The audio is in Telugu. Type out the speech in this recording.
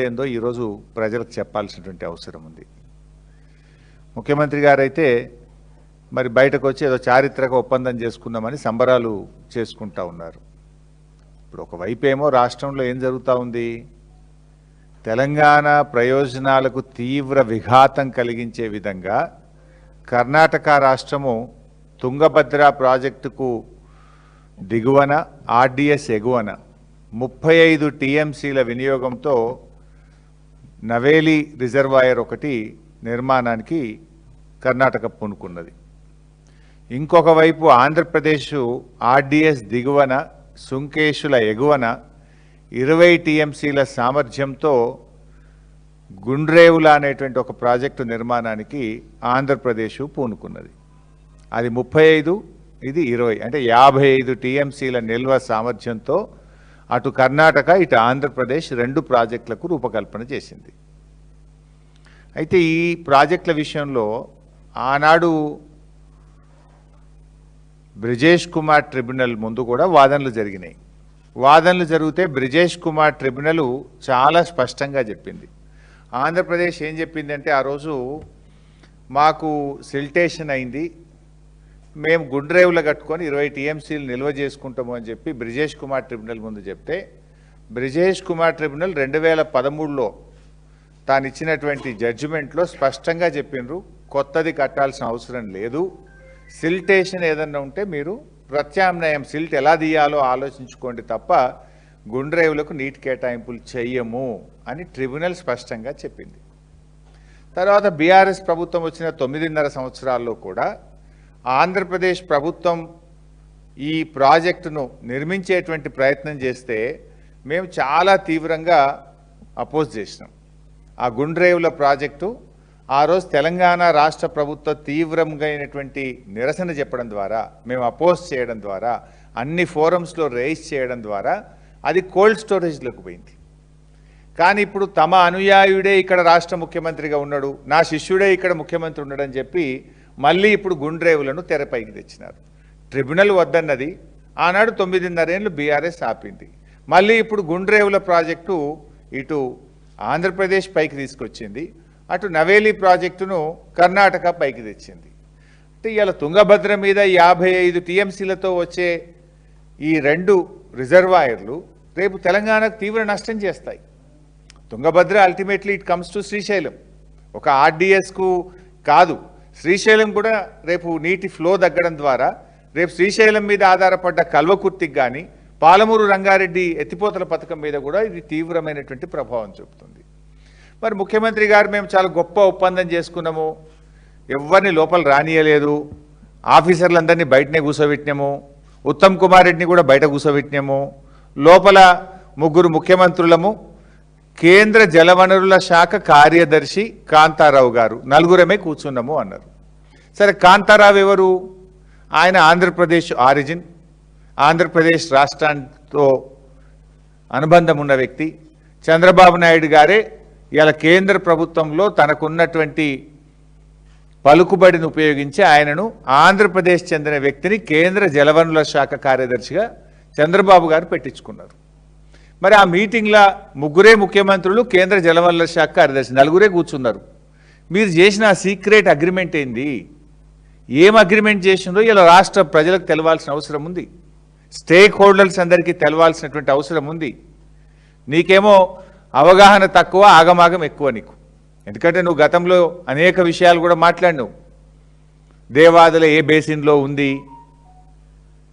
ఏందో ఈరోజు ప్రజలకు చెప్పాల్సినటువంటి అవసరం ఉంది. ముఖ్యమంత్రి గారైతే మరి బయటకు వచ్చి ఏదో చారిత్రక ఒప్పందం చేసుకుందామని సంబరాలు చేసుకుంటా ఉన్నారు. ఇప్పుడు ఒకవైపు ఏమో రాష్ట్రంలో ఏం జరుగుతూ ఉంది, తెలంగాణ ప్రయోజనాలకు తీవ్ర విఘాతం కలిగించే విధంగా కర్ణాటక రాష్ట్రము తుంగభద్ర ప్రాజెక్టుకు దిగువన ఆర్డిఎస్ ఎగువన 35 టీఎంసీల వినియోగంతో నవేలి రిజర్వాయర్ ఒకటి నిర్మాణానికి కర్ణాటక పూనుకున్నది. ఇంకొక వైపు ఆంధ్రప్రదేశ్ ఆర్డిఎస్ దిగువన సుంకేశుల ఎగువన 20 టీఎంసీల సామర్థ్యంతో గుండ్రేవుల అనేటువంటి ఒక ప్రాజెక్టు నిర్మాణానికి ఆంధ్రప్రదేశ్ పూనుకున్నది. అది 35, ఇది 20, అంటే 55 టీఎంసీల నిల్వ సామర్థ్యంతో అటు కర్ణాటక ఇటు ఆంధ్రప్రదేశ్ 2 ప్రాజెక్టులకు రూపకల్పన చేసింది. అయితే ఈ ప్రాజెక్టుల విషయంలో ఆనాడు బ్రిజేష్ కుమార్ ట్రిబ్యునల్ ముందు కూడా వాదనలు జరిగినాయి. వాదనలు జరిగితే బ్రిజేష్ కుమార్ ట్రిబ్యునల్ చాలా స్పష్టంగా చెప్పింది. ఆంధ్రప్రదేశ్ ఏం చెప్పిందంటే, ఆ రోజు మాకు సిల్టేషన్ అయింది, మేము గుండ్రేవులు కట్టుకొని 20 టీఎంసీలు నిల్వ చేసుకుంటాము అని చెప్పి బ్రిజేష్ కుమార్ ట్రిబ్యునల్ ముందు చెప్తే, బ్రిజేష్ కుమార్ ట్రిబ్యునల్ 2013లో తాను ఇచ్చినటువంటి జడ్జిమెంట్లో స్పష్టంగా చెప్పిండ్రు, కొత్తది కట్టాల్సిన అవసరం లేదు, సిల్టేషన్ ఏదన్నా ఉంటే మీరు ప్రత్యామ్నాయం సిల్ట్ ఎలా తీయాలో ఆలోచించుకోండి తప్ప గుండ్రేవులకు నీటి కేటాయింపులు చెయ్యము అని ట్రిబ్యునల్ స్పష్టంగా చెప్పింది. తర్వాత బీఆర్ఎస్ ప్రభుత్వం వచ్చిన 9.5 సంవత్సరాల్లో కూడా ఆంధ్రప్రదేశ్ ప్రభుత్వం ఈ ప్రాజెక్టును నిర్మించేటువంటి ప్రయత్నం చేస్తే మేము చాలా తీవ్రంగా అపోజ్ చేసినాం. ఆ గుండ్రేవుల ప్రాజెక్టు ఆ రోజు తెలంగాణ రాష్ట్ర ప్రభుత్వ తీవ్రంగా అయినటువంటి నిరసన చెప్పడం ద్వారా, మేము అపోజ్ చేయడం ద్వారా, అన్ని ఫోరమ్స్లో రైజ్ చేయడం ద్వారా అది కోల్డ్ స్టోరేజ్లోకి పోయింది. కానీ ఇప్పుడు తమ అనుయాయుడే ఇక్కడ రాష్ట్ర ముఖ్యమంత్రిగా ఉన్నాడు, నా శిష్యుడే ఇక్కడ ముఖ్యమంత్రి ఉన్నాడని చెప్పి మళ్ళీ ఇప్పుడు గుండ్రేవులను తెరపైకి తెచ్చినారు. ట్రిబ్యునల్ వద్దన్నది ఆనాడు 9.5 ఏళ్ళు బీఆర్ఎస్ ఆపింది. మళ్ళీ ఇప్పుడు గుండ్రేవుల ప్రాజెక్టు ఇటు ఆంధ్రప్రదేశ్ పైకి తీసుకొచ్చింది, అటు నవేలి ప్రాజెక్టును కర్ణాటక పైకి తెచ్చింది. అంటే ఇవాళ తుంగభద్ర మీద 55 టీఎంసీలతో వచ్చే ఈ 2 రిజర్వాయర్లు రేపు తెలంగాణకు తీవ్ర నష్టం చేస్తాయి. Tungabhadra ultimately it comes to Srisailam, ఒక ఆర్డిఎస్కు కాదు, శ్రీశైలం కూడా రేపు నీటి ఫ్లో తగ్గడం ద్వారా రేపు శ్రీశైలం మీద ఆధారపడ్డ కల్వకుర్తికి కానీ పాలమూరు రంగారెడ్డి ఎత్తిపోతల పథకం మీద కూడా ఇది తీవ్రమైనటువంటి ప్రభావం చూపుతుంది. మరి ముఖ్యమంత్రి గారు మేము చాలా గొప్ప ఒప్పందం చేసుకున్నాము, ఎవరిని లోపల రానియలేదు, ఆఫీసర్లందరినీ బయటనే కూర్చోబెట్టినాము, ఉత్తమ్ కుమార్ రెడ్డిని కూడా బయట కూర్చోబెట్టినాము, లోపల 3 ముఖ్యమంత్రులము, కేంద్ర జలవనరుల శాఖ కార్యదర్శి కాంతారావు గారు, 4 కూర్చున్నాము అన్నారు. సరే, కాంతారావు ఎవరు? ఆయన ఆంధ్రప్రదేశ్ ఆరిజిన్, ఆంధ్రప్రదేశ్ రాష్ట్రంతో అనుబంధం ఉన్న వ్యక్తి. చంద్రబాబు నాయుడు గారే ఇలా కేంద్ర ప్రభుత్వంలో తనకున్నటువంటి పలుకుబడిని ఉపయోగించి ఆయనను ఆంధ్రప్రదేశ్ చెందిన వ్యక్తిని కేంద్ర జలవనరుల శాఖ కార్యదర్శిగా చంద్రబాబు గారు పెట్టించుకున్నారు. మరి ఆ మీటింగ్లో 3 ముఖ్యమంత్రులు, కేంద్ర జలవనరుల శాఖ కార్యదర్శి 4 కూర్చున్నారు. మీరు చేసిన సీక్రెట్ అగ్రిమెంట్ ఏంది? ఏం అగ్రిమెంట్ చేసిందో ఇలా రాష్ట్ర ప్రజలకు తెలవాల్సిన అవసరం ఉంది, స్టేక్ హోల్డర్స్ అందరికీ తెలవాల్సినటువంటి అవసరం ఉంది. నీకేమో అవగాహన తక్కువ, ఆగమాగం ఎక్కువ నీకు. ఎందుకంటే నువ్వు గతంలో అనేక విషయాలు కూడా మాట్లాడినావు. దేవాదుల ఏ బేసిన్లో ఉంది,